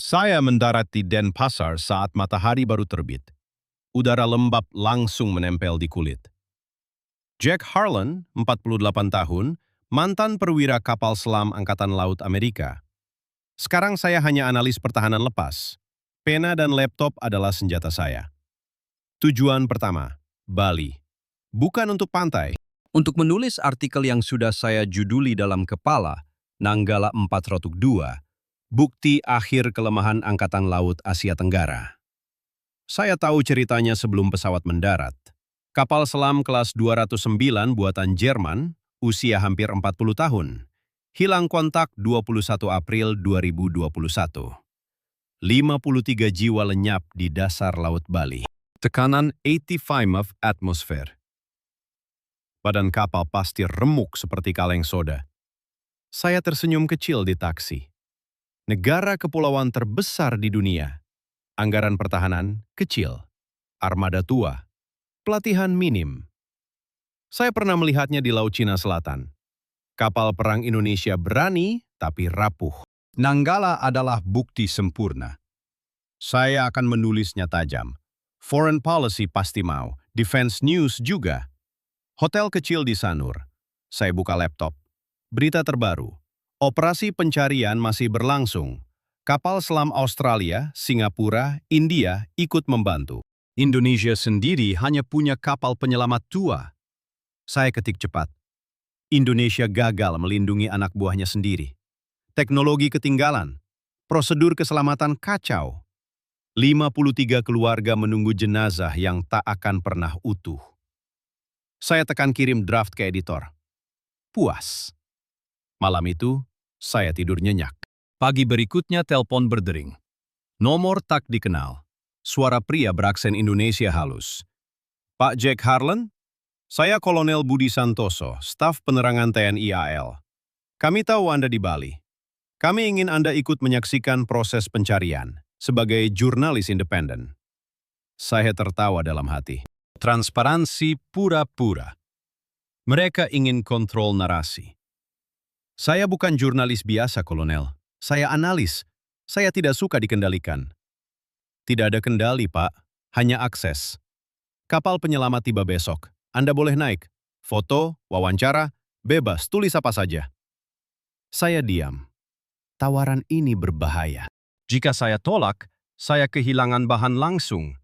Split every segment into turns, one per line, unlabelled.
Saya mendarat di Denpasar saat matahari baru terbit. Udara lembab langsung menempel di kulit. Jack Harlan, 48 tahun, mantan perwira kapal selam Angkatan Laut Amerika. Sekarang saya hanya analis pertahanan lepas. Pena dan laptop adalah senjata saya. Tujuan pertama, Bali. Bukan untuk pantai.
Untuk menulis artikel yang sudah saya juduli dalam kepala, Nanggala 402, Bukti Akhir Kelemahan Angkatan Laut Asia Tenggara. Saya tahu ceritanya sebelum pesawat mendarat. Kapal selam kelas 209 buatan Jerman, usia hampir 40 tahun. Hilang kontak 21 April 2021. 53 jiwa lenyap di dasar Laut Bali. Tekanan 85 of atmosfer. Badan kapal pasti remuk seperti kaleng soda. Saya tersenyum kecil di taksi. Negara kepulauan terbesar di dunia. Anggaran pertahanan kecil. Armada tua. Pelatihan minim. Saya pernah melihatnya di Laut Cina Selatan. Kapal perang Indonesia berani tapi rapuh. Nanggala adalah bukti sempurna.
Saya akan menulisnya tajam. Foreign policy pasti mau. Defense news juga. Hotel kecil di Sanur. Saya buka laptop. Berita terbaru. Operasi pencarian masih berlangsung. Kapal selam Australia, Singapura, India ikut membantu.
Indonesia sendiri hanya punya kapal penyelamat tua.
Saya ketik cepat. Indonesia gagal melindungi anak buahnya sendiri. Teknologi ketinggalan. Prosedur keselamatan kacau. 53 keluarga menunggu jenazah yang tak akan pernah utuh. Saya tekan kirim draft ke editor. Puas. Malam itu, saya tidur nyenyak.
Pagi berikutnya telepon berdering. Nomor tak dikenal. Suara pria beraksen Indonesia halus.
Pak Jack Harlan? Saya Kolonel Budi Santoso, staf penerangan TNI AL. Kami tahu Anda di Bali. Kami ingin Anda ikut menyaksikan proses pencarian sebagai jurnalis independen. Saya tertawa dalam hati.
Transparansi pura-pura.
Mereka ingin kontrol narasi. Saya bukan jurnalis biasa, Kolonel. Saya analis. Saya tidak suka dikendalikan. Tidak ada kendali, Pak. Hanya akses. Kapal penyelamat tiba besok. Anda boleh naik. Foto, wawancara, bebas, tulis apa saja. Saya diam. Tawaran ini berbahaya.
Jika saya tolak, saya kehilangan bahan langsung.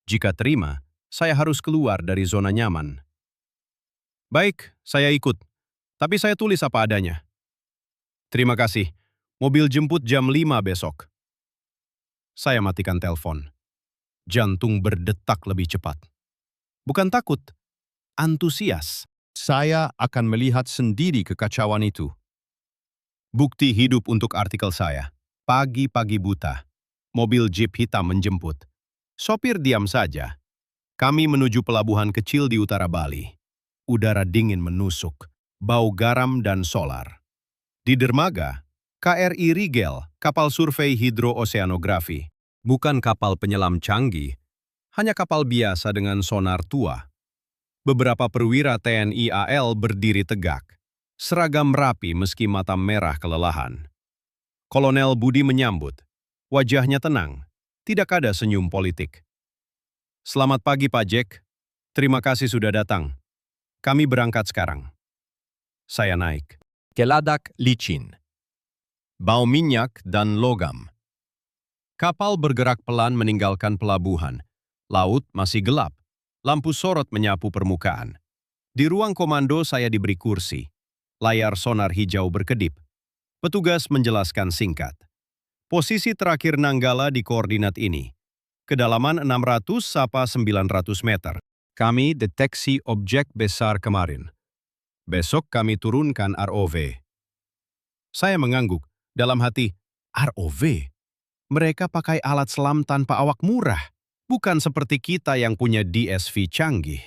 Jika terima, saya harus keluar dari zona nyaman. Baik, saya ikut. Tapi saya tulis apa adanya. Terima kasih. Mobil jemput jam 5 besok. Saya matikan telepon. Jantung berdetak lebih cepat. Bukan takut, antusias.
Saya akan melihat sendiri kekacauan itu.
Bukti hidup untuk artikel saya. Pagi-pagi buta. Mobil jeep hitam menjemput. Sopir diam saja. Kami menuju pelabuhan kecil di utara Bali. Udara dingin menusuk. Bau garam dan solar. Di dermaga, KRI Rigel, kapal survei hidrooseanografi.
Bukan kapal penyelam canggih, hanya kapal biasa dengan sonar tua.
Beberapa perwira TNI AL berdiri tegak. Seragam rapi meski mata merah kelelahan. Kolonel Budi menyambut. Wajahnya tenang. Tidak ada senyum politik. Selamat pagi, Pak Jack. Terima kasih sudah datang. Kami berangkat sekarang. Saya naik.
Geladak licin.
Bau minyak dan logam. Kapal bergerak pelan meninggalkan pelabuhan. Laut masih gelap. Lampu sorot menyapu permukaan. Di ruang komando saya diberi kursi. Layar sonar hijau berkedip. Petugas menjelaskan singkat. Posisi terakhir Nanggala di koordinat ini. Kedalaman 600 sampai 900 meter.
Kami deteksi objek besar kemarin.
Besok kami turunkan ROV. Saya mengangguk. Dalam hati, ROV? Mereka pakai alat selam tanpa awak murah. Bukan seperti kita yang punya DSV canggih.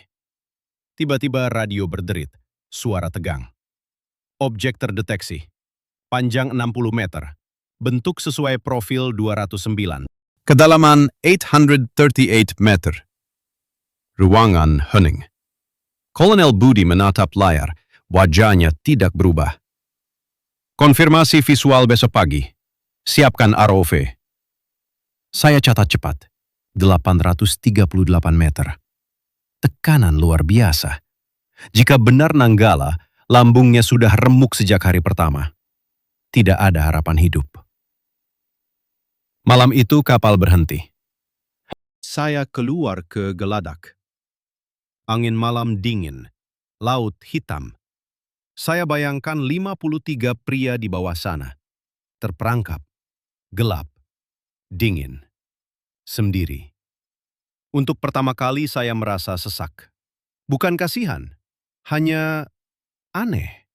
Tiba-tiba radio berderit. Suara tegang. Objek terdeteksi. Panjang 60 meter. Bentuk sesuai profil 209. Kedalaman 838 meter. Ruangan hening. Kolonel Budi menatap layar. Wajahnya tidak berubah. Konfirmasi visual besok pagi. Siapkan ROV. Saya catat cepat, 838 meter. Tekanan luar biasa. Jika benar Nanggala, lambungnya sudah remuk sejak hari pertama. Tidak ada harapan hidup. Malam itu kapal berhenti. Saya keluar ke Geladak. Angin malam dingin, laut hitam. Saya bayangkan 53 pria di bawah sana. Terperangkap, gelap, dingin, sendiri. Untuk pertama kali saya merasa sesak. Bukan kasihan, hanya aneh.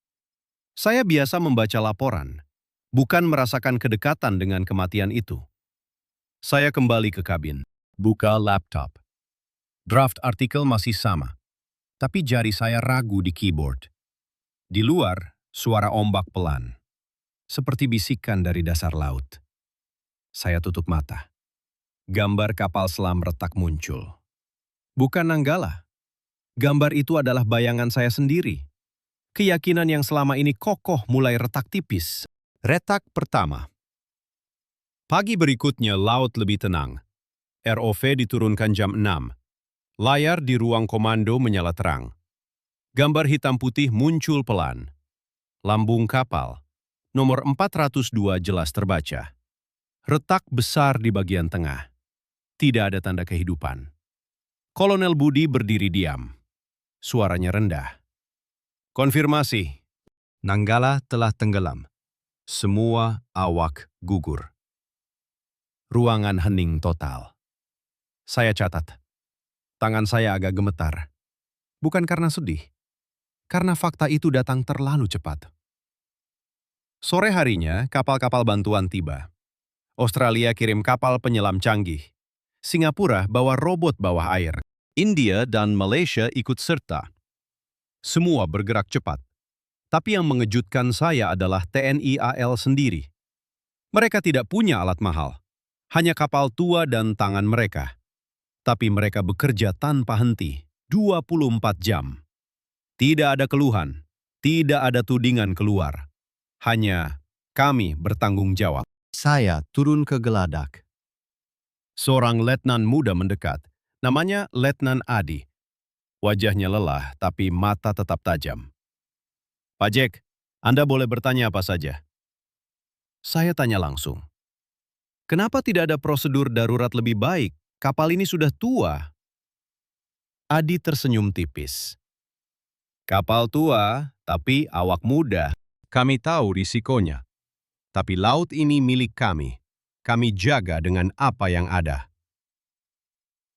Saya biasa membaca laporan, bukan merasakan kedekatan dengan kematian itu. Saya kembali ke kabin, buka laptop. Draft artikel masih sama, tapi jari saya ragu di keyboard. Di luar, suara ombak pelan, seperti bisikan dari dasar laut. Saya tutup mata. Gambar kapal selam retak muncul. Bukan Nanggala. Gambar itu adalah bayangan saya sendiri. Keyakinan yang selama ini kokoh mulai retak tipis. Retak pertama. Pagi berikutnya laut lebih tenang. ROV diturunkan jam 6. Layar di ruang komando menyala terang. Gambar hitam putih muncul pelan. Lambung kapal, nomor 402 jelas terbaca. Retak besar di bagian tengah. Tidak ada tanda kehidupan. Kolonel Budi berdiri diam. Suaranya rendah. Konfirmasi. Nanggala telah tenggelam. Semua awak gugur. Ruangan hening total. Saya catat. Tangan saya agak gemetar. Bukan karena sedih. Karena fakta itu datang terlalu cepat. Sore harinya, kapal-kapal bantuan tiba. Australia kirim kapal penyelam canggih. Singapura bawa robot bawah air. India dan Malaysia ikut serta. Semua bergerak cepat. Tapi yang mengejutkan saya adalah TNI AL sendiri. Mereka tidak punya alat mahal. Hanya kapal tua dan tangan mereka. Tapi mereka bekerja tanpa henti, 24 jam. Tidak ada keluhan, tidak ada tudingan keluar. Hanya kami bertanggung jawab. Saya turun ke Geladak. Seorang letnan muda mendekat. Namanya Letnan Adi. Wajahnya lelah, tapi mata tetap tajam. Pak Jack, Anda boleh bertanya apa saja. Saya tanya langsung. Kenapa tidak ada prosedur darurat lebih baik? Kapal ini sudah tua. Adi tersenyum tipis. Kapal tua, tapi awak muda. Kami tahu risikonya. Tapi laut ini milik kami. Kami jaga dengan apa yang ada.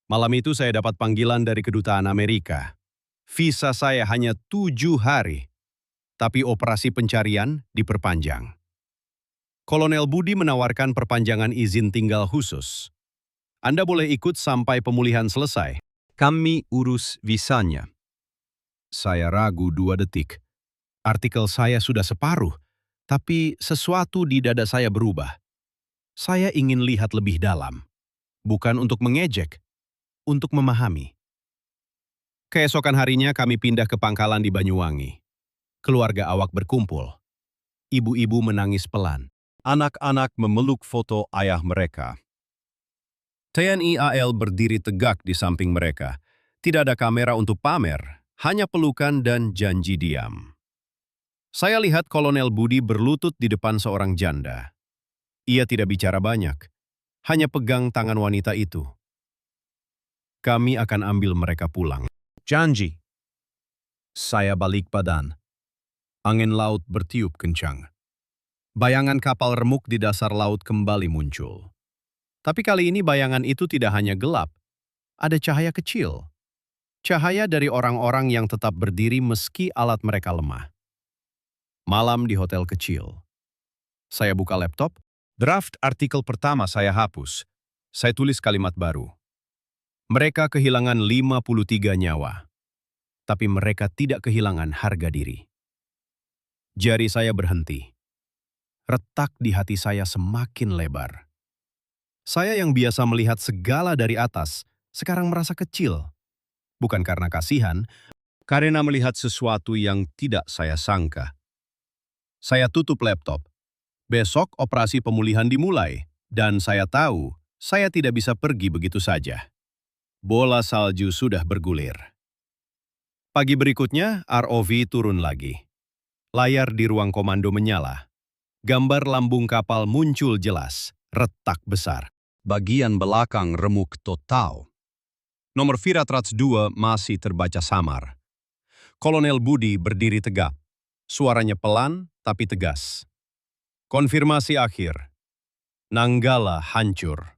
Malam itu saya dapat panggilan dari kedutaan Amerika. Visa saya hanya 7 hari. Tapi operasi pencarian diperpanjang. Kolonel Budi menawarkan perpanjangan izin tinggal khusus. Anda boleh ikut sampai pemulihan selesai. Kami urus visanya. Saya ragu 2 detik. Artikel saya sudah separuh, tapi sesuatu di dada saya berubah. Saya ingin lihat lebih dalam. Bukan untuk mengejek, untuk memahami. Keesokan harinya kami pindah ke pangkalan di Banyuwangi. Keluarga awak berkumpul. Ibu-ibu menangis pelan. Anak-anak memeluk foto ayah mereka. TNI AL berdiri tegak di samping mereka. Tidak ada kamera untuk pamer, hanya pelukan dan janji diam. Saya lihat Kolonel Budi berlutut di depan seorang janda. Ia tidak bicara banyak, hanya pegang tangan wanita itu. Kami akan ambil mereka pulang. Janji. Saya balik badan. Angin laut bertiup kencang. Bayangan kapal remuk di dasar laut kembali muncul. Tapi kali ini bayangan itu tidak hanya gelap. Ada cahaya kecil. Cahaya dari orang-orang yang tetap berdiri meski alat mereka lemah. Malam di hotel kecil. Saya buka laptop. Draft artikel pertama saya hapus. Saya tulis kalimat baru. Mereka kehilangan 53 nyawa. Tapi mereka tidak kehilangan harga diri. Jari saya berhenti. Retak di hati saya semakin lebar. Saya yang biasa melihat segala dari atas, sekarang merasa kecil. Bukan karena kasihan, karena melihat sesuatu yang tidak saya sangka. Saya tutup laptop. Besok operasi pemulihan dimulai, dan saya tahu Saya tidak bisa pergi begitu saja. Bola salju sudah bergulir. Pagi berikutnya, ROV turun lagi. Layar di ruang komando menyala. Gambar lambung kapal muncul jelas, retak besar.
Bagian belakang remuk total. Nomor 402 masih terbaca samar. Kolonel Budi berdiri tegap. Suaranya pelan tapi tegas. Konfirmasi akhir. Nanggala hancur.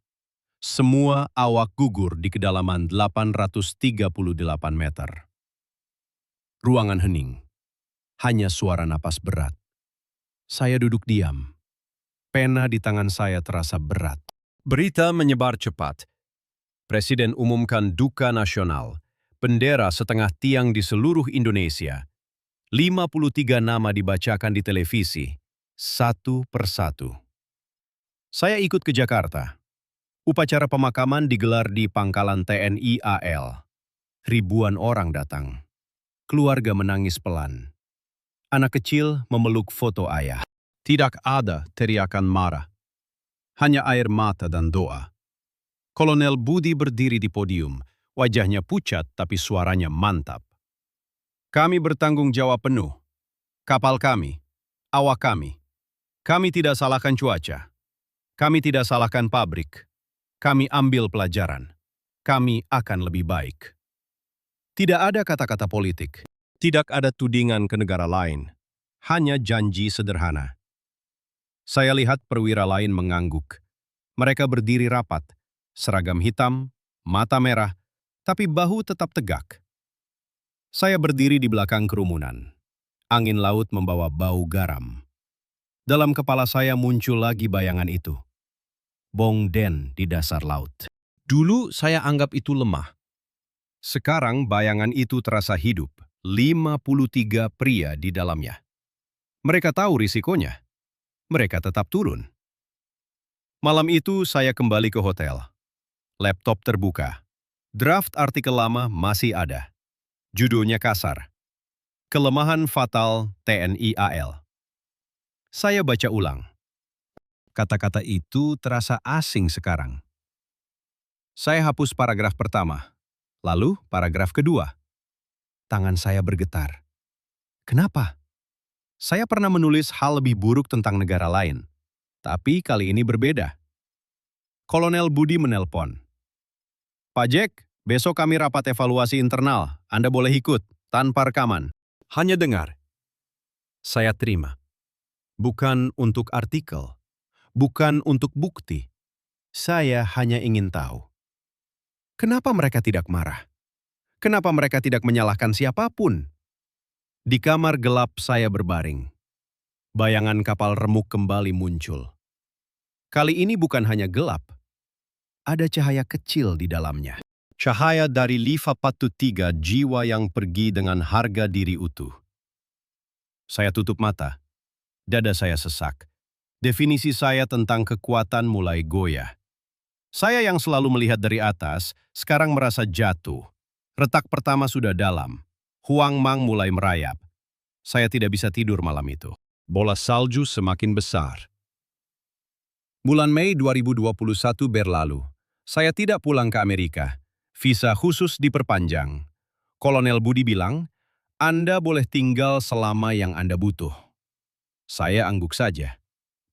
Semua awak gugur di kedalaman 838 meter. Ruangan hening. Hanya suara napas berat. Saya duduk diam. Pena di tangan saya terasa berat. Berita menyebar cepat. Presiden umumkan duka nasional. Bendera setengah tiang di seluruh Indonesia. 53 nama dibacakan di televisi, satu persatu. Saya ikut ke Jakarta. Upacara pemakaman digelar di pangkalan TNI AL. Ribuan orang datang. Keluarga menangis pelan. Anak kecil memeluk foto ayah. Tidak ada teriakan marah. Hanya air mata dan doa. Kolonel Budi berdiri di podium. Wajahnya pucat tapi suaranya mantap. Kami bertanggung jawab penuh. Kapal kami, awak kami. Kami tidak salahkan cuaca. Kami tidak salahkan pabrik. Kami ambil pelajaran. Kami akan lebih baik. Tidak ada kata-kata politik. Tidak ada tudingan ke negara lain. Hanya janji sederhana. Saya lihat perwira lain mengangguk. Mereka berdiri rapat. Seragam hitam, mata merah, tapi bahu tetap tegak. Saya berdiri di belakang kerumunan. Angin laut membawa bau garam. Dalam kepala saya muncul lagi bayangan itu. Bong Den di dasar laut. Dulu saya anggap itu lemah. Sekarang bayangan itu terasa hidup. 53 pria di dalamnya. Mereka tahu risikonya. Mereka tetap turun. Malam itu saya kembali ke hotel. Laptop terbuka. Draft artikel lama masih ada. Judulnya kasar. Kelemahan fatal TNI AL. Saya baca ulang. Kata-kata itu terasa asing sekarang. Saya hapus paragraf pertama, lalu paragraf kedua. Tangan saya bergetar. Kenapa? Saya pernah menulis hal lebih buruk tentang negara lain, tapi kali ini berbeda. Kolonel Budi menelpon. Pak Jack, besok kami rapat evaluasi internal. Anda boleh ikut, tanpa rekaman. Hanya dengar. Saya terima. Bukan untuk artikel. Bukan untuk bukti. Saya hanya ingin tahu. Kenapa mereka tidak marah? Kenapa mereka tidak menyalahkan siapapun? Di kamar gelap saya berbaring. Bayangan kapal remuk kembali muncul. Kali ini bukan hanya gelap. Ada cahaya kecil di dalamnya. Cahaya dari Liva Patu 3 jiwa yang pergi dengan harga diri utuh. Saya tutup mata. Dada saya sesak. Definisi saya tentang kekuatan mulai goyah. Saya yang selalu melihat dari atas, sekarang merasa jatuh. Retak pertama sudah dalam. Huang Mang mulai merayap. Saya tidak bisa tidur malam itu. Bola salju semakin besar. Bulan Mei 2021 berlalu. Saya tidak pulang ke Amerika. Visa khusus diperpanjang. Kolonel Budi bilang, Anda boleh tinggal selama yang Anda butuh. Saya angguk saja.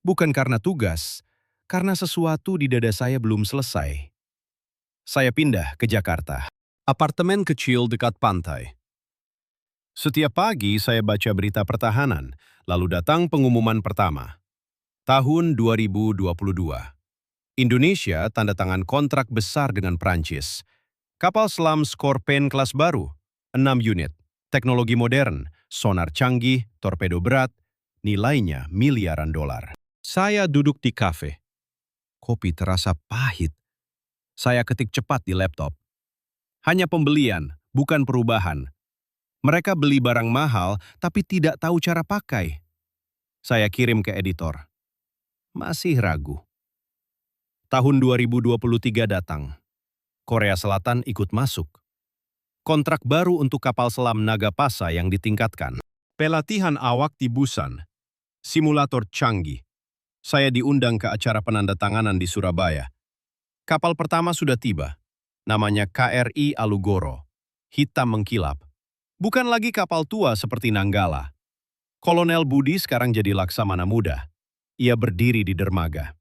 Bukan karena tugas, karena sesuatu di dada saya belum selesai. Saya pindah ke Jakarta. Apartemen kecil dekat pantai. Setiap pagi saya baca berita pertahanan, lalu datang pengumuman pertama. Tahun 2022. Indonesia tanda tangan kontrak besar dengan Prancis. Kapal selam Scorpion kelas baru, 6 unit, teknologi modern, sonar canggih, torpedo berat, nilainya miliaran dolar. Saya duduk di kafe. Kopi terasa pahit. Saya ketik cepat di laptop. Hanya pembelian, bukan perubahan. Mereka beli barang mahal, tapi tidak tahu cara pakai. Saya kirim ke editor. Masih ragu. Tahun 2023 datang. Korea Selatan ikut masuk. Kontrak baru untuk kapal selam Nagapasa yang ditingkatkan. Pelatihan awak di Busan. Simulator canggih. Saya diundang ke acara penandatanganan di Surabaya.
Kapal pertama sudah tiba. Namanya KRI Alugoro. Hitam mengkilap. Bukan lagi kapal tua seperti Nanggala. Kolonel Budi sekarang jadi laksamana muda. Ia berdiri di dermaga.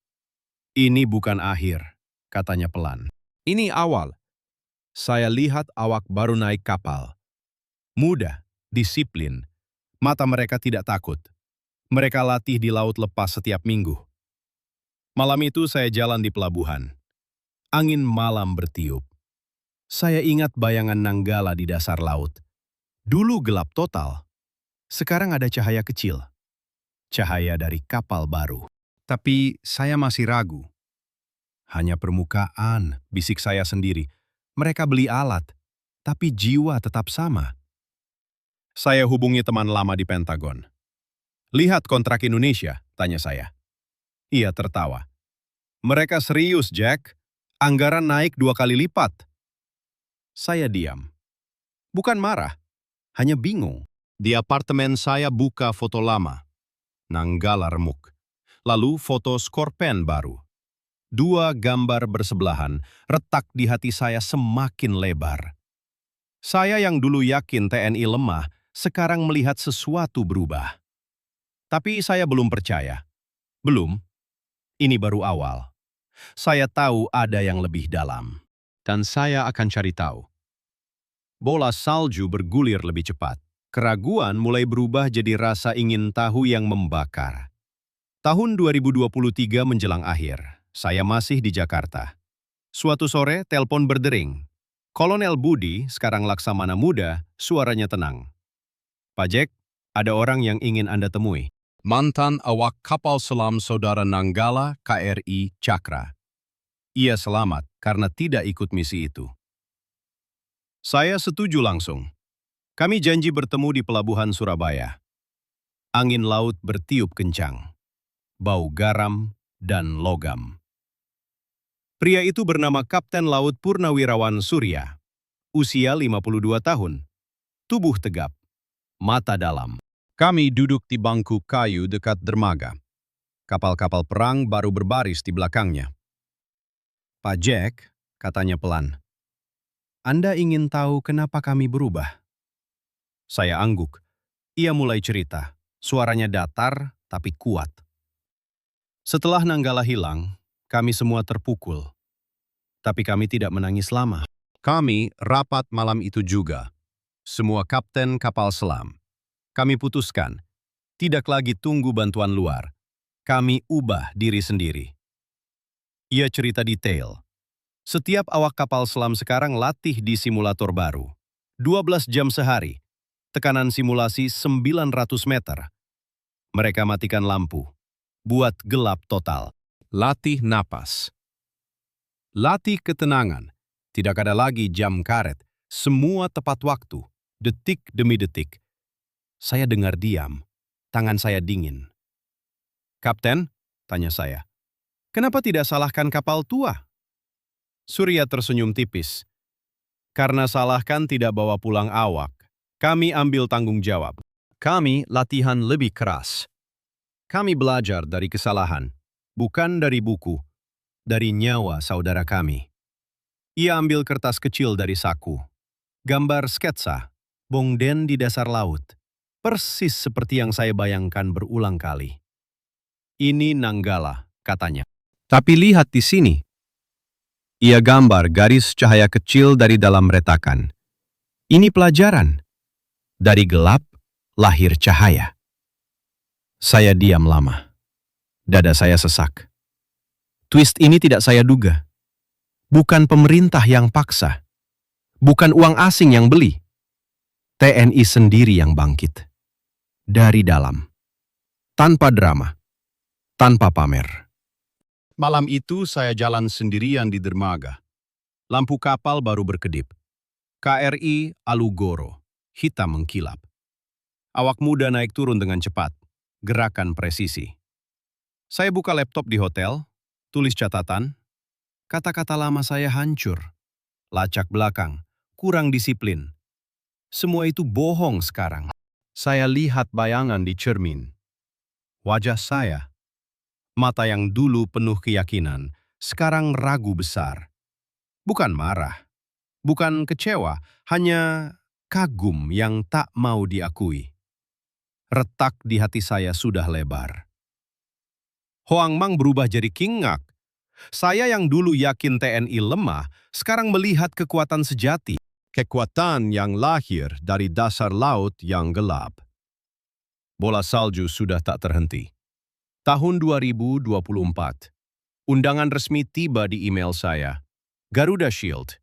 Ini bukan akhir, katanya pelan. Ini awal. Saya lihat awak baru naik kapal. Muda, disiplin. Mata mereka tidak takut. Mereka latih di laut lepas setiap minggu. Malam itu saya jalan di pelabuhan. Angin malam bertiup. Saya ingat bayangan Nanggala di dasar laut. Dulu gelap total. Sekarang ada cahaya kecil. Cahaya dari kapal baru. Tapi saya masih ragu. Hanya permukaan, bisik saya sendiri. Mereka beli alat, tapi jiwa tetap sama. Saya hubungi teman lama di Pentagon. Lihat kontrak Indonesia, tanya saya. Ia tertawa. Mereka serius, Jack. Anggaran naik 2 kali lipat. Saya diam. Bukan marah, hanya bingung. Di apartemen saya buka foto lama. Nanggala remuk. Lalu foto Skorpen baru. 2 gambar bersebelahan, retak di hati saya semakin lebar. Saya yang dulu yakin TNI lemah, sekarang melihat sesuatu berubah. Tapi saya belum percaya. Belum. Ini baru awal. Saya tahu ada yang lebih dalam. Dan saya akan cari tahu. Bola salju bergulir lebih cepat. Keraguan mulai berubah jadi rasa ingin tahu yang membakar. Tahun 2023 menjelang akhir. Saya masih di Jakarta. Suatu sore, telepon berdering. Kolonel Budi, sekarang laksamana muda, suaranya tenang. Pak Jack, ada orang yang ingin Anda temui. Mantan awak kapal selam saudara Nanggala KRI Cakra. Ia selamat karena tidak ikut misi itu. Saya setuju langsung. Kami janji bertemu di pelabuhan Surabaya. Angin laut bertiup kencang. Bau garam dan logam. Pria itu bernama Kapten Laut Purnawirawan Surya. Usia 52 tahun. Tubuh tegap. Mata dalam. Kami duduk di bangku kayu dekat dermaga. Kapal-kapal perang baru berbaris di belakangnya. Pak Jack, katanya pelan. Anda ingin tahu kenapa kami berubah? Saya angguk. Ia mulai cerita. Suaranya datar tapi kuat. Setelah Nanggala hilang, kami semua terpukul. Tapi kami tidak menangis lama. Kami rapat malam itu juga. Semua kapten kapal selam. Kami putuskan, tidak lagi tunggu bantuan luar. Kami ubah diri sendiri. Ia cerita detail. Setiap awak kapal selam sekarang latih di simulator baru. 12 jam sehari. Tekanan simulasi 900 meter. Mereka matikan lampu. Buat gelap total. Latih napas. Latih ketenangan. Tidak ada lagi jam karet. Semua tepat waktu. Detik demi detik. Saya dengar diam. Tangan saya dingin. Kapten, tanya saya. Kenapa tidak salahkan kapal tua? Surya tersenyum tipis. Karena salahkan tidak bawa pulang awak. Kami ambil tanggung jawab. Kami latihan lebih keras. Kami belajar dari kesalahan. Bukan dari buku. Dari nyawa saudara kami. Ia ambil kertas kecil dari saku. Gambar sketsa. Bongden di dasar laut. Persis seperti yang saya bayangkan berulang kali. Ini Nanggala, katanya. Tapi lihat di sini. Ia gambar garis cahaya kecil dari dalam retakan. Ini pelajaran. Dari gelap, lahir cahaya. Saya diam lama. Dada saya sesak. Twist ini tidak saya duga. Bukan pemerintah yang paksa. Bukan uang asing yang beli. TNI sendiri yang bangkit. Dari dalam. Tanpa drama. Tanpa pamer. Malam itu saya jalan sendirian di dermaga. Lampu kapal baru berkedip. KRI Alugoro, hitam mengkilap. Awak muda naik turun dengan cepat. Gerakan presisi. Saya buka laptop di hotel, tulis catatan. Kata-kata lama saya hancur. Lacak belakang, kurang disiplin. Semua itu bohong sekarang. Saya lihat bayangan di cermin. Wajah saya. Mata yang dulu penuh keyakinan, Sekarang ragu besar. Bukan marah, bukan kecewa, hanya kagum yang tak mau diakui. Retak di hati saya sudah lebar. Hoang Mang berubah jadi kingak. Saya yang dulu yakin TNI lemah, sekarang melihat kekuatan sejati. Kekuatan yang lahir dari dasar laut yang gelap. Bola salju sudah tak terhenti. Tahun 2024. Undangan resmi tiba di email saya. Garuda Shield.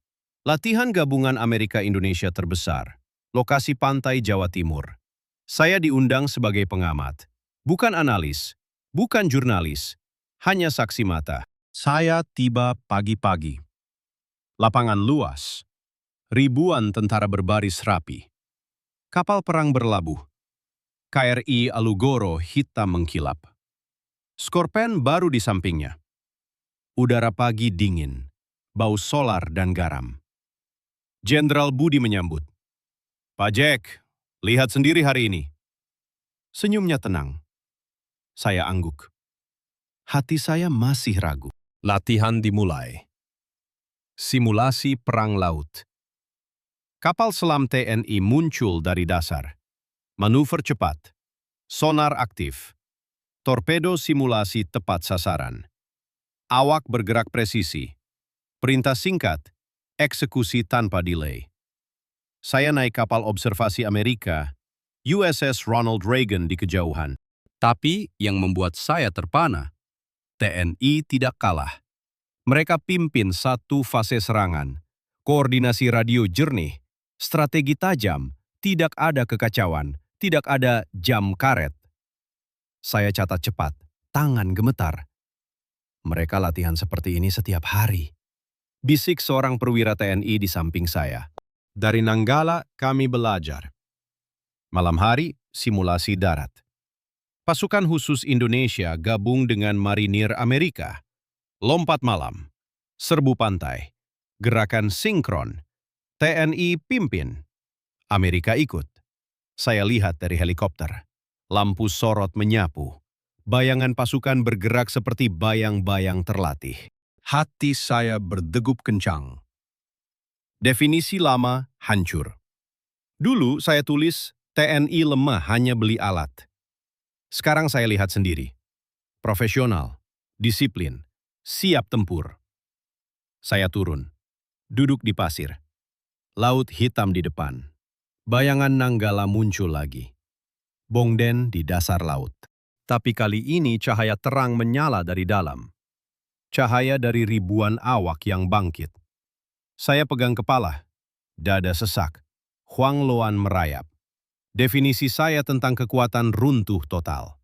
Latihan gabungan Amerika-Indonesia terbesar. Lokasi pantai Jawa Timur. Saya diundang sebagai pengamat. Bukan analis, bukan jurnalis, hanya saksi mata. Saya tiba pagi-pagi. Lapangan luas. Ribuan tentara berbaris rapi. Kapal perang berlabuh. KRI Alugoro hitam mengkilap. Skorpen baru di sampingnya. Udara pagi dingin, bau solar dan garam. Jenderal Budi menyambut. Pak Jack, lihat sendiri hari ini. Senyumnya tenang. Saya angguk. Hati saya masih ragu. Latihan dimulai. Simulasi perang laut. Kapal selam TNI muncul dari dasar. Manuver cepat. Sonar aktif. Torpedo simulasi tepat sasaran. Awak bergerak presisi. Perintah singkat. Eksekusi tanpa delay. Saya naik kapal observasi Amerika, USS Ronald Reagan di kejauhan. Tapi yang membuat saya terpana, TNI tidak kalah. Mereka pimpin satu fase serangan. Koordinasi radio jernih. Strategi tajam, tidak ada kekacauan, tidak ada jam karet. Saya catat cepat, tangan gemetar. Mereka latihan seperti ini setiap hari. Bisik seorang perwira TNI di samping saya. Dari Nanggala kami belajar. Malam hari, simulasi darat. Pasukan khusus Indonesia gabung dengan marinir Amerika. Lompat malam. Serbu pantai. Gerakan sinkron. TNI pimpin, Amerika ikut. Saya lihat dari helikopter. Lampu sorot menyapu. Bayangan pasukan bergerak seperti bayang-bayang terlatih. Hati saya berdegup kencang. Definisi lama hancur. Dulu saya tulis TNI lemah hanya beli alat. Sekarang saya lihat sendiri. Profesional, disiplin, siap tempur. Saya turun, duduk di pasir. Laut hitam di depan. Bayangan Nanggala muncul lagi. Bongden di dasar laut. Tapi kali ini cahaya terang menyala dari dalam. Cahaya dari ribuan awak yang bangkit. Saya pegang kepala. Dada sesak. Huang Loan merayap. Definisi saya tentang kekuatan runtuh total.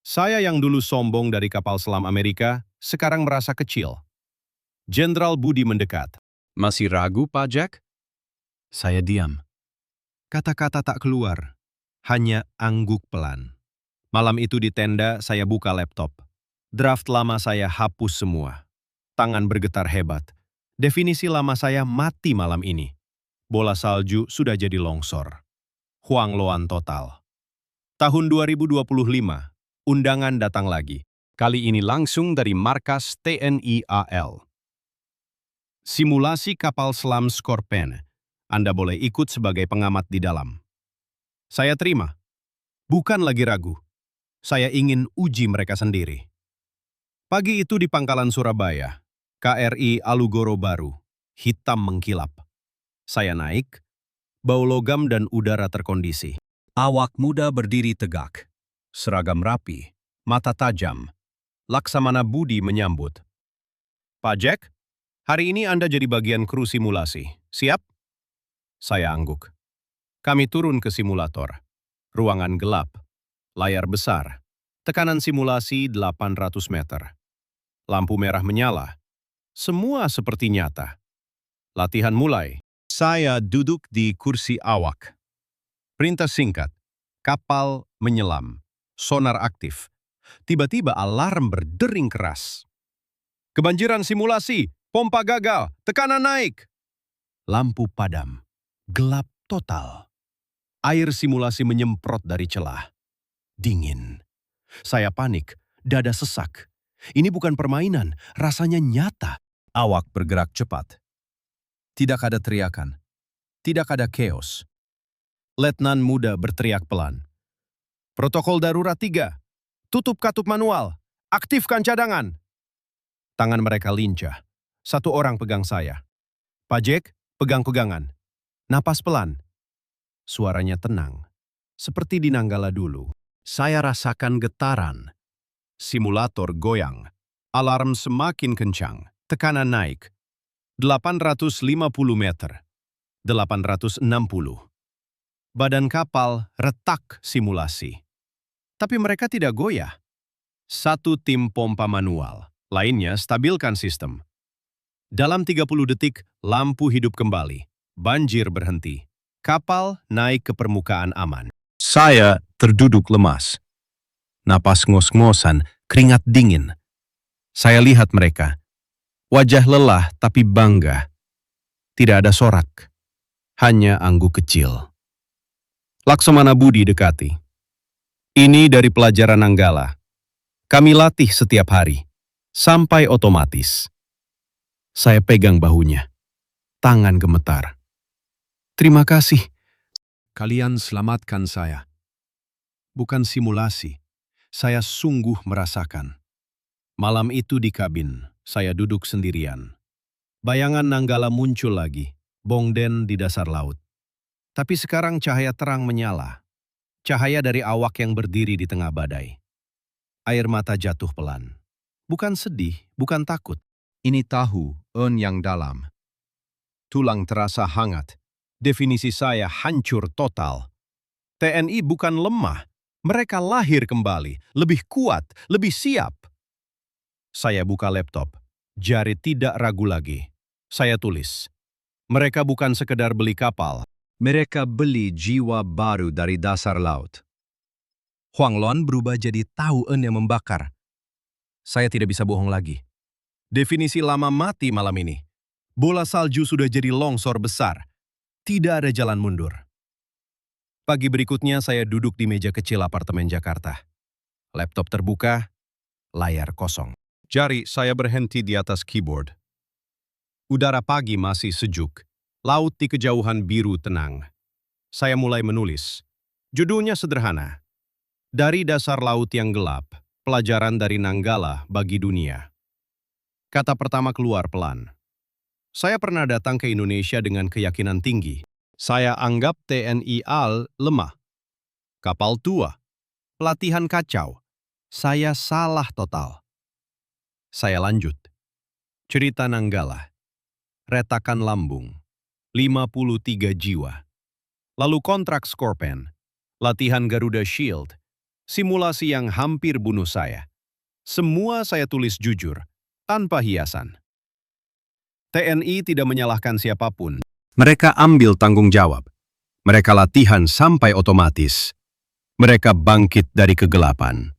Saya yang dulu sombong dari kapal selam Amerika, sekarang merasa kecil. Jenderal Budi mendekat. Masih ragu, Pak Jack? Saya diam. Kata-kata tak keluar, hanya angguk pelan. Malam itu di tenda saya buka laptop. Draft lama saya hapus semua. Tangan bergetar hebat. Definisi lama saya mati malam ini. Bola salju sudah jadi longsor. Huang Loan total. Tahun 2025, undangan datang lagi. Kali ini langsung dari markas TNI AL. Simulasi kapal selam Skorpen. Anda boleh ikut sebagai pengamat di dalam. Saya terima. Bukan lagi ragu. Saya ingin uji mereka sendiri. Pagi itu di pangkalan Surabaya, KRI Alugoro baru, hitam mengkilap. Saya naik, bau logam dan udara terkondisi. Awak muda berdiri tegak, seragam rapi, mata tajam. Laksamana Budi menyambut. Pak Jack, hari ini Anda jadi bagian kru simulasi. Siap? Saya angguk. Kami turun ke simulator. Ruangan gelap. Layar besar. Tekanan simulasi 800 meter. Lampu merah menyala. Semua seperti nyata. Latihan mulai. Saya duduk di kursi awak. Perintah singkat. Kapal menyelam. Sonar aktif. Tiba-tiba alarm berdering keras. Kebanjiran simulasi. Pompa gagal. Tekanan naik. Lampu padam. Gelap total. Air simulasi menyemprot dari celah. Dingin. Saya panik, dada sesak.
Ini bukan permainan, rasanya nyata. Awak bergerak cepat. Tidak ada teriakan. Tidak ada chaos. Letnan muda berteriak pelan. Protokol darurat 3. Tutup katup manual. Aktifkan cadangan. Tangan mereka lincah. Satu orang pegang saya. Pajek, pegang-pegangan. Napas pelan. Suaranya tenang. Seperti di Nanggala dulu. Saya rasakan getaran. Simulator goyang. Alarm semakin kencang. Tekanan naik. 850 meter. 860. Badan kapal retak simulasi. Tapi mereka tidak goyah. Satu tim pompa manual. Lainnya stabilkan sistem. Dalam 30 detik, lampu hidup kembali. Banjir berhenti. Kapal naik ke permukaan aman. Saya terduduk lemas. Napas ngos-ngosan, keringat dingin. Saya lihat mereka. Wajah lelah tapi bangga. Tidak ada sorak. Hanya angguk kecil. Laksamana Budi dekati. Ini dari pelajaran Nanggala. Kami latih setiap hari. Sampai otomatis. Saya pegang bahunya. Tangan gemetar. Terima kasih. Kalian selamatkan saya. Bukan simulasi. Saya sungguh merasakan. Malam itu di kabin, saya duduk sendirian. Bayangan Nanggala muncul lagi. Bongden di dasar laut. Tapi sekarang cahaya terang menyala. Cahaya dari awak yang berdiri di tengah badai. Air mata jatuh pelan. Bukan sedih, bukan takut. Ini tahu, yang dalam. Tulang terasa hangat. Definisi saya hancur total. TNI bukan lemah. Mereka lahir kembali, lebih kuat, lebih siap. Saya buka laptop. Jari tidak ragu lagi. Saya tulis. Mereka bukan sekedar beli kapal. Mereka beli jiwa baru dari dasar laut. Huang Lon berubah jadi tahu yang membakar. Saya tidak bisa bohong lagi. Definisi lama mati malam ini. Bola salju sudah jadi longsor besar. Tidak ada jalan mundur. Pagi berikutnya saya duduk di meja kecil apartemen Jakarta. Laptop terbuka, layar kosong. Jari saya berhenti di atas keyboard. Udara pagi masih sejuk. Laut di kejauhan biru tenang. Saya mulai menulis. Judulnya sederhana. Dari dasar laut yang gelap, pelajaran dari Nanggala bagi dunia. Kata pertama keluar pelan. Saya pernah datang ke Indonesia dengan keyakinan tinggi. Saya anggap TNI AL lemah. Kapal tua. Pelatihan kacau. Saya salah total. Saya lanjut. Cerita Nanggala. Retakan lambung. 53 jiwa. Lalu kontrak Scorpion. Latihan Garuda Shield. Simulasi yang hampir bunuh saya. Semua saya tulis jujur, tanpa hiasan. TNI tidak menyalahkan siapapun. Mereka ambil tanggung jawab. Mereka latihan sampai otomatis. Mereka bangkit dari kegelapan.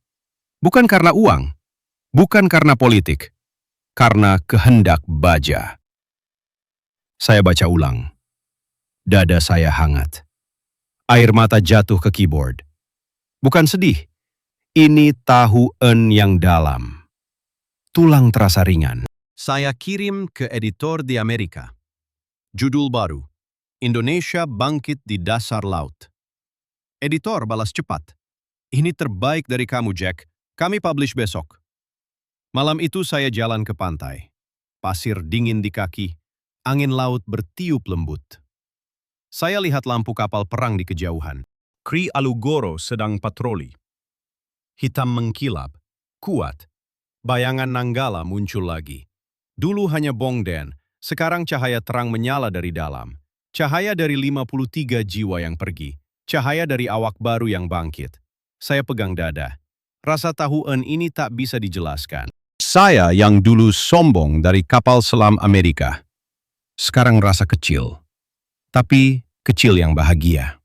Bukan karena uang, bukan karena politik, karena kehendak baja. Saya baca ulang. Dada saya hangat. Air mata jatuh ke keyboard. Bukan sedih. Ini tahu yang dalam. Tulang terasa ringan. Saya kirim ke editor di Amerika. Judul baru. Indonesia bangkit di dasar laut. Editor balas cepat. Ini terbaik dari kamu, Jack. Kami publish besok. Malam itu saya jalan ke pantai. Pasir dingin di kaki. Angin laut bertiup lembut. Saya lihat lampu kapal perang di kejauhan. Kri Alugoro sedang patroli. Hitam mengkilap, kuat. Bayangan Nanggala muncul lagi. Dulu hanya Bongden, sekarang cahaya terang menyala dari dalam. Cahaya dari 53 jiwa yang pergi. Cahaya dari awak baru yang bangkit. Saya pegang dada. Rasa tahuan ini tak bisa dijelaskan. Saya yang dulu sombong dari kapal selam Amerika. Sekarang rasa kecil. Tapi kecil yang bahagia.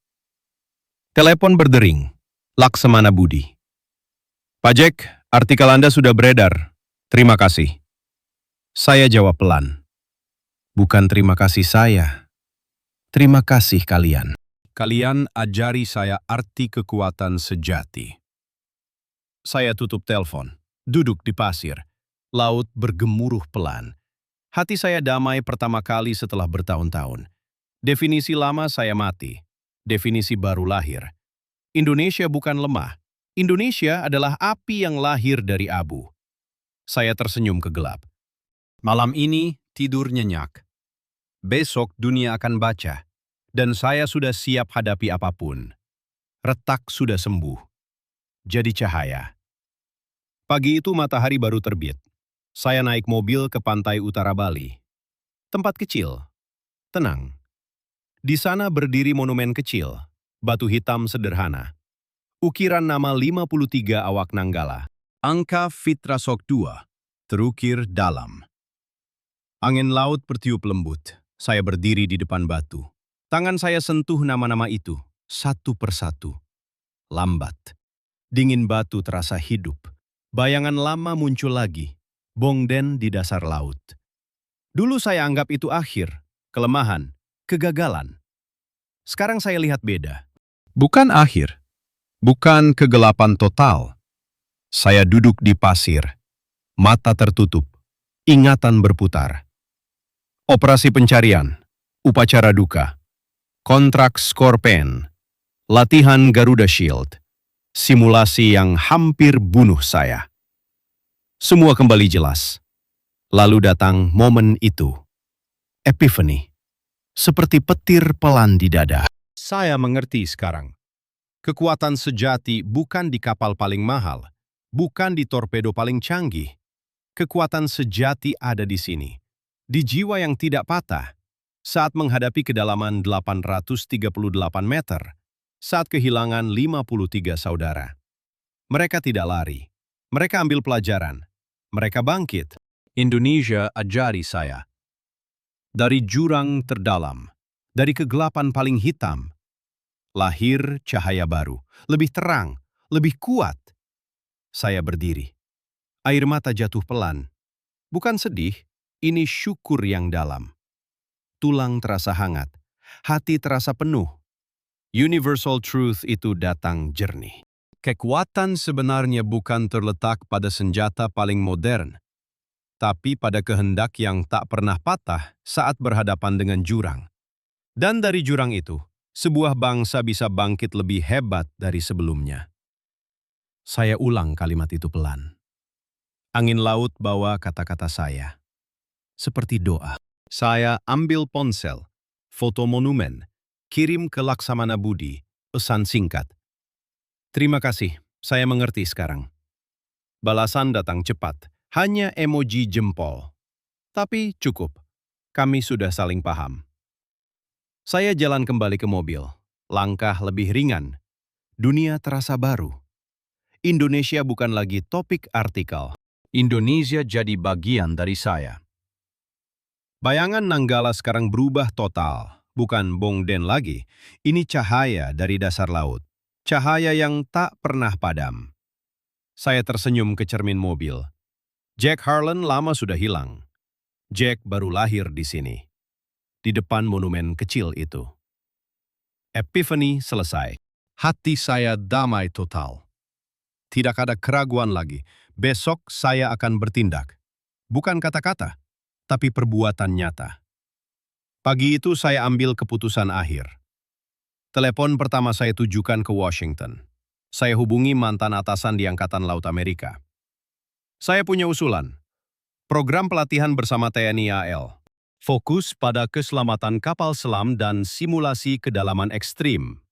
Telepon berdering. Laksamana Budi. Pak Jack, artikel Anda sudah beredar. Terima kasih. Saya jawab pelan. Bukan terima kasih saya. Terima kasih kalian. Kalian ajari saya arti kekuatan sejati. Saya tutup telepon.
Duduk di pasir, laut bergemuruh pelan. Hati saya damai pertama kali setelah bertahun-tahun. Definisi lama saya mati, definisi baru lahir. Indonesia bukan lemah. Indonesia adalah api yang lahir dari abu. Saya tersenyum ke gelap.
Malam ini tidur nyenyak. Besok dunia akan baca. Dan saya sudah siap hadapi apapun. Retak sudah sembuh. Jadi cahaya. Pagi itu matahari baru terbit. Saya naik mobil ke pantai utara Bali. Tempat kecil. Tenang. Di sana berdiri monumen kecil. Batu hitam sederhana. Ukiran nama 53 awak Nanggala. Angka Fitrasok 2. Terukir dalam. Angin laut bertiup lembut. Saya berdiri di depan batu. Tangan saya sentuh nama-nama itu, satu persatu. Lambat. Dingin batu terasa hidup. Bayangan lama muncul lagi. Bongden di dasar laut. Dulu saya anggap itu akhir, kelemahan, kegagalan. Sekarang saya lihat beda. Bukan akhir. Bukan kegelapan total. Saya duduk di pasir. Mata tertutup. Ingatan berputar. Operasi pencarian. Upacara duka. Kontrak Skorpen. Latihan Garuda Shield. Simulasi yang hampir bunuh saya. Semua kembali jelas. Lalu datang momen itu. Epiphany. Seperti petir pelan di dada. Saya mengerti sekarang. Kekuatan sejati bukan di kapal paling mahal, bukan di torpedo paling canggih. Kekuatan sejati ada di sini, di jiwa yang tidak patah, saat menghadapi kedalaman 838 meter, saat kehilangan 53 saudara. Mereka tidak lari, mereka ambil pelajaran, mereka bangkit. Indonesia ajari saya. Dari jurang terdalam, dari kegelapan paling hitam, lahir cahaya baru, lebih terang, lebih kuat. Saya berdiri. Air mata jatuh pelan. Bukan sedih, ini syukur yang dalam. Tulang terasa hangat, hati terasa penuh. Universal truth itu datang jernih. Kekuatan sebenarnya bukan terletak pada senjata paling modern, tapi pada kehendak yang tak pernah patah saat berhadapan dengan jurang. Dan dari jurang itu, sebuah bangsa bisa bangkit lebih hebat dari sebelumnya. Saya ulang kalimat itu pelan. Angin laut bawa kata-kata saya. Seperti doa. Saya ambil ponsel, foto monumen, kirim ke Laksamana Budi, pesan singkat. Terima kasih, saya mengerti sekarang. Balasan datang cepat, hanya emoji jempol. Tapi cukup, kami sudah saling paham. Saya jalan kembali ke mobil, langkah lebih ringan. Dunia terasa baru. Indonesia bukan lagi topik artikel. Indonesia jadi bagian dari saya. Bayangan Nanggala sekarang berubah total. Bukan Bongden lagi. Ini cahaya dari dasar laut. Cahaya yang tak pernah padam. Saya tersenyum ke cermin mobil. Jack Harlan lama sudah hilang. Jack baru lahir di sini. Di depan monumen kecil itu. Epiphany selesai. Hati saya damai total. Tidak ada keraguan lagi. Besok saya akan bertindak. Bukan kata-kata, tapi perbuatan nyata. Pagi itu saya ambil keputusan akhir. Telepon pertama saya tujukan ke Washington. Saya hubungi mantan atasan di Angkatan Laut Amerika. Saya punya usulan. Program pelatihan bersama TNI AL. Fokus pada keselamatan kapal selam dan simulasi kedalaman ekstrim.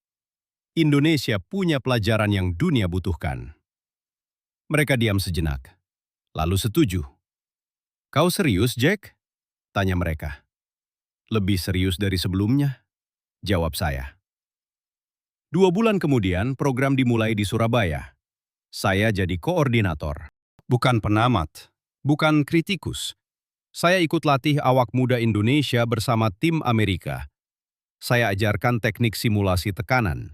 Indonesia punya pelajaran yang dunia butuhkan. Mereka diam sejenak. Lalu setuju. Kau serius, Jack? Tanya mereka. Lebih serius dari sebelumnya? Jawab saya. 2 bulan kemudian, program dimulai di Surabaya. Saya jadi koordinator. Bukan penamat, bukan kritikus. Saya ikut latih awak muda Indonesia bersama tim Amerika. Saya ajarkan teknik simulasi tekanan.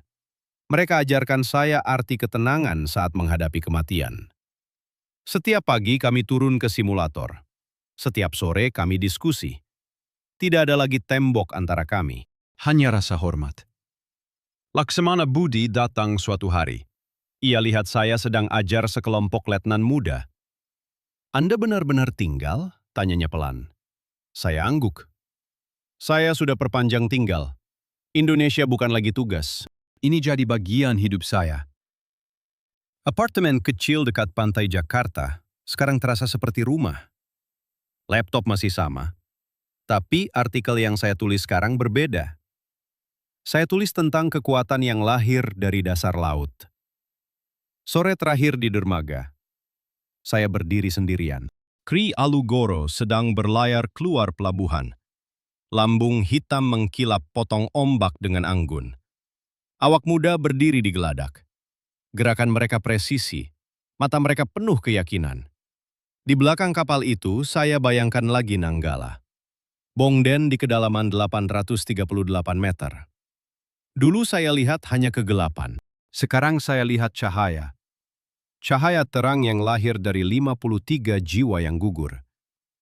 Mereka ajarkan saya arti ketenangan saat menghadapi kematian. Setiap pagi kami turun ke simulator. Setiap sore kami diskusi. Tidak ada lagi tembok antara kami. Hanya rasa hormat. Laksamana Budi datang suatu hari. Ia lihat saya sedang ajar sekelompok letnan muda.
Anda benar-benar tinggal? Tanyanya pelan. Saya angguk. Saya sudah perpanjang tinggal. Indonesia bukan lagi tugas.
Ini jadi bagian hidup saya.
Apartemen kecil dekat pantai Jakarta sekarang terasa seperti rumah. Laptop masih sama, tapi artikel yang saya tulis sekarang berbeda. Saya tulis tentang kekuatan yang lahir dari dasar laut. Sore terakhir di dermaga, saya berdiri sendirian. Kri Alugoro sedang berlayar keluar pelabuhan. Lambung hitam mengkilap potong ombak dengan anggun. Awak muda berdiri di geladak. Gerakan mereka presisi, mata mereka penuh keyakinan. Di belakang kapal itu, saya bayangkan lagi Nanggala. Bongden di kedalaman 838 meter. Dulu saya lihat hanya kegelapan. Sekarang saya lihat cahaya. Cahaya terang yang lahir dari 53 jiwa yang gugur.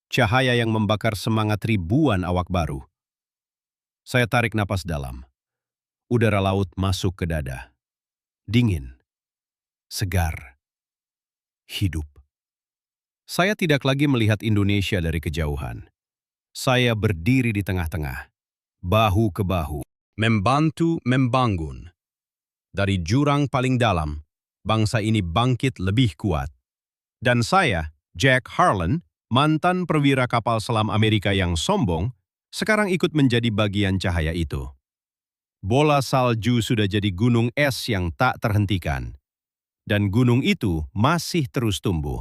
Cahaya yang membakar semangat ribuan awak baru. Saya tarik napas dalam. Udara laut masuk ke dada. Dingin. Segar. Hidup. Saya tidak lagi melihat Indonesia dari kejauhan. Saya berdiri di tengah-tengah. Bahu ke bahu. Membantu membangun. Dari jurang paling dalam, bangsa ini bangkit lebih kuat. Dan saya, Jack Harlan, mantan perwira kapal selam Amerika yang sombong, sekarang ikut menjadi bagian cahaya itu. Bola salju sudah jadi gunung es yang tak terhentikan. Dan gunung itu masih terus tumbuh.